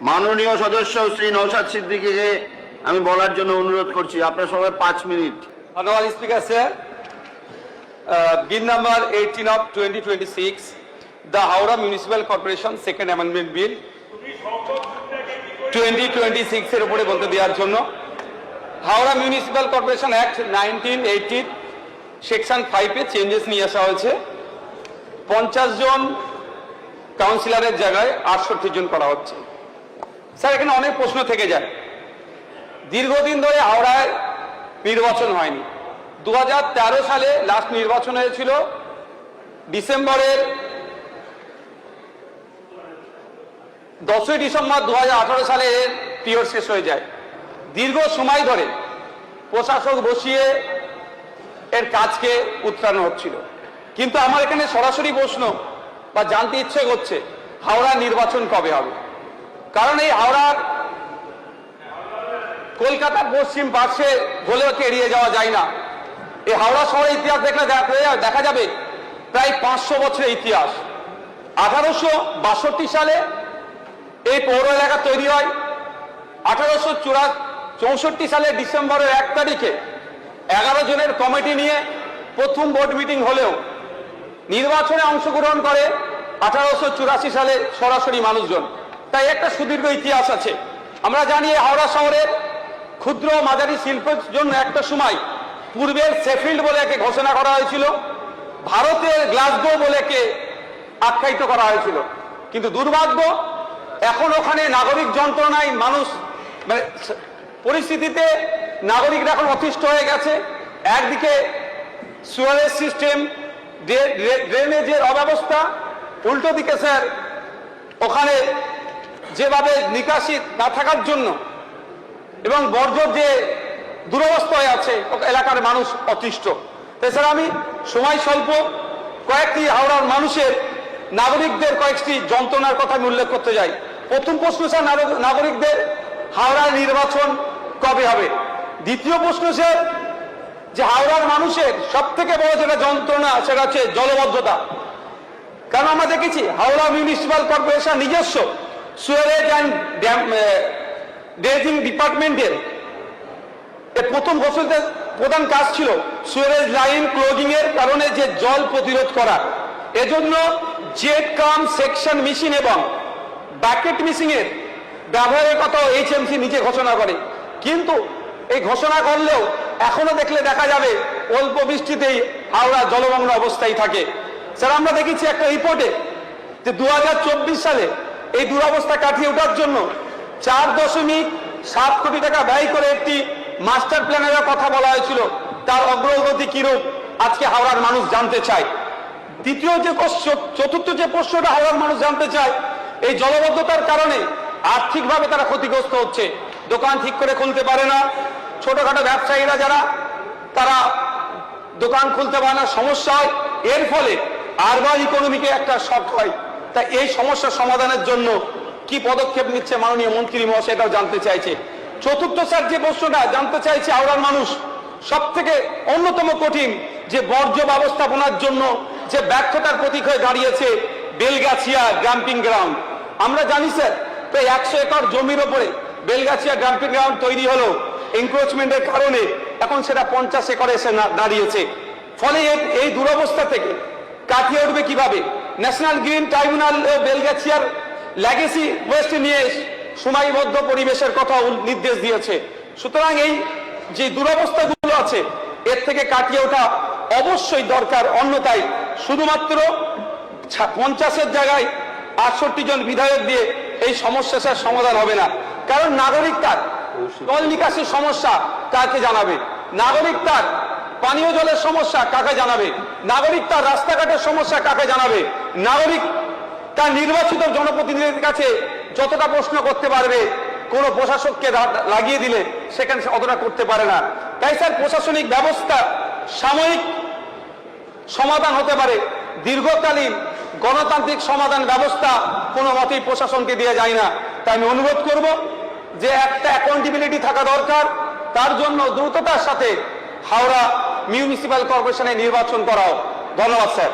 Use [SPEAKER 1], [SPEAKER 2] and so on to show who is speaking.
[SPEAKER 1] মাননীয় সদস্য শ্রী নওশাদ সিদ্দিকীকে আমি বলার জন্য অনুরোধ করছি। আপনার সবাই 5 মিনিট।
[SPEAKER 2] ধন্যবাদ speaker sir. Bill number 18 of 2026, the Howrah Municipal Corporation Second Amendment Bill 2026 এর উপরে বলতে দেওয়ার জন্য Howrah municipal corporation act 1980 section 5 এ চেঞ্জেস নিয়ে আসা হয়েছে। 50 জন কাউন্সিলরের জায়গায় 68 জন করা হচ্ছে। স্যার, এখানে অনেক প্রশ্ন থেকে যায়। দীর্ঘদিন ধরে হাওড়ায় নির্বাচন হয়নি। 2013 সালে লাস্ট নির্বাচন হয়েছিল। ডিসেম্বরের 10ই ডিসেম্বর 2018 সালে এর পিরিয়ড শেষ হয়ে যায়। দীর্ঘ সময় ধরে প্রশাসক বসিয়ে এর কাজকে উৎসানো হচ্ছিল। কিন্তু আমার এখানে সরাসরি প্রশ্ন বা জানতে ইচ্ছে করছে, হাওড়া নির্বাচন কবে হবে? কারণ এই হাওড়ার কলকাতার পশ্চিম পাশে হলেও এড়িয়ে যাওয়া যায় না। এই হাওড়া শহরের ইতিহাস দেখলে দেখা যাবে প্রায় 500 বছরের ইতিহাস। 1862 সালে এই পৌর এলাকা তৈরি হয়। 1864 সালে ডিসেম্বরের 1 তারিখে 11 জনের কমিটি নিয়ে প্রথম বোর্ড মিটিং হলেও নির্বাচনে অংশগ্রহণ করে 1884 সালে সরাসরি মানুষজন। তাই একটা সুদীর্ঘ ইতিহাস আছে। আমরা জানি হাওড়া শহরের ক্ষুদ্র মাঝারি শিল্পের জন্য একটা সময় পূর্বের শেফিল্ড বলে একে ঘোষণা করা হয়েছিল, ভারতের গ্লাসগো বলে একে আখ্যায়িত করা হয়েছিল। কিন্তু দুর্ভাগ্য, এখন ওখানে নাগরিক যন্ত্রণায় মানুষ পরিস্থিতিতে নাগরিকরা এখন অতিষ্ঠ হয়ে গেছে। একদিকে সুয়ারেজ সিস্টেম, ড্রেনেজের অব্যবস্থা, উল্টো দিকে স্যার ওখানে যেভাবে নিকাশি না থাকার জন্য এবং বর্জ্য যে দুরবস্থায় আছে এলাকার মানুষ অতিষ্ঠ। তাছাড়া আমি সময় স্বল্প কয়েকটি হাওড়ার মানুষের নাগরিকদের কয়েকটি যন্ত্রণার কথা আমি উল্লেখ করতে যাই। প্রথম প্রশ্ন স্যার, নাগরিকদের হাওড়ার নির্বাচন কবে হবে? দ্বিতীয় প্রশ্ন স্যার, যে হাওড়ার মানুষের সব থেকে বড় যেটা যন্ত্রণা সেটা হচ্ছে জলবদ্ধতা। কারণ আমরা দেখেছি হাওড়া মিউনিসিপ্যাল কর্পোরেশন নিজস্ব সুয়ারেজ অ্যান্ড ড্রেজিং ডিপার্টমেন্টের প্রথম বছরের প্রধান কাজ ছিল সুয়ারেজ লাইন ক্লোজিং এর কারণে যে জল প্রতিরোধ করা। এজন্য জেট কাম সেকশন মেশিন এবং বাকেট মেশিন এর ব্যবহারের কথা HMC নিজে ঘোষণা করে। কিন্তু এই ঘোষণা করলেও এখনো দেখলে দেখা যাবে অল্প বৃষ্টিতেই হাওড়া জলমগ্ন অবস্থায় থাকে। স্যার, আমরা দেখেছি একটা রিপোর্টে যে 2024 সালে এই দুরবস্থা কাটিয়ে ওঠার জন্য 4.7 কোটি টাকা ব্যয় করে একটি মাস্টার প্ল্যানের কথা বলা হয়েছিল। তার অগ্রগতি কিরূপ আজকে হাওড়ার মানুষ জানতে চায়। চতুর্থ যে প্রশ্নটা হাওড়ার মানুষ জানতে চায়, এই জলবদ্ধতার কারণে আর্থিকভাবে তারা ক্ষতিগ্রস্ত হচ্ছে। দোকান ঠিক করে খুলতে পারে না, ছোটখাটো ব্যবসায়ীরা যারা তারা দোকান খুলতে পারে না, সমস্যা হয়। এর ফলে আরবান ইকোনমিকে একটা শক হয়। তাই এই সমস্যার সমাধানের জন্য কি পদক্ষেপ নিচ্ছে মাননীয় মন্ত্রী মহাশয়, এটাও জানতে চাইছে। চতুর্থ স্যার যে প্রশ্নটা জানতে চাইছে হাওড়ার মানুষ, সব থেকে অন্যতম কঠিন যে বর্জ্য ব্যবস্থাপনার জন্য যে ব্যর্থতার প্রতীক হয়ে দাঁড়িয়েছে বেলগাছিয়া ডাম্পিং গ্রাউন্ড। আমরা জানি স্যার প্রায় 100 একর জমির ওপরে বেলগাছিয়া ডাম্পিং গ্রাউন্ড তৈরি হলো এনক্রোচমেন্টের কারণে এখন সেটা 50 একরে এসে দাঁড়িয়েছে। ফলে এই দুরবস্থা থেকে কাটিয়ে উঠবে কিভাবে? ন্যাশনাল গ্রিন ট্রাইব্যুনাল বেলগাছিয়ার লেগেসি ওয়েস্ট নিয়ে সময়বদ্ধ পরিবেশের কথা নির্দেশ দিয়েছে। সুতরাং এই যে দুরবস্থাগুলো আছে এর থেকে কাটিয়ে ওঠা অবশ্যই দরকার। অন্যথায় শুধুমাত্র 50-এর জায়গায় 68 জন বিধায়ক দিয়ে এই সমস্যার সমাধান হবে না। কারণ নাগরিক তার জল নিকাশের সমস্যা কাকে জানাবে? নাগরিক তার পানীয় জলের সমস্যা কাকে জানাবে? নাগরিক তার রাস্তাঘাটের সমস্যা কাকে জানাবে? নাগরিক তার নির্বাচিত জনপ্রতিনিধিদের কাছে যতটা প্রশ্ন করতে পারবে, কোন প্রশাসককে লাগিয়ে দিলে সেখানে অতটা করতে পারে না। তাই স্যার, প্রশাসনিক ব্যবস্থা সাময়িক সমাধান হতে পারে, দীর্ঘকালীন গণতান্ত্রিক সমাধান ব্যবস্থা কোনো মতেই প্রশাসনকে দিয়ে যায় না। তাই আমি অনুরোধ করব যে একটা অ্যাকাউন্টেবিলিটি থাকা দরকার। তার জন্য দ্রুততার সাথে হাওড়া মিউনিসিপ্যাল কর্পোরেশনে নির্বাচন করাও। ধন্যবাদ স্যার।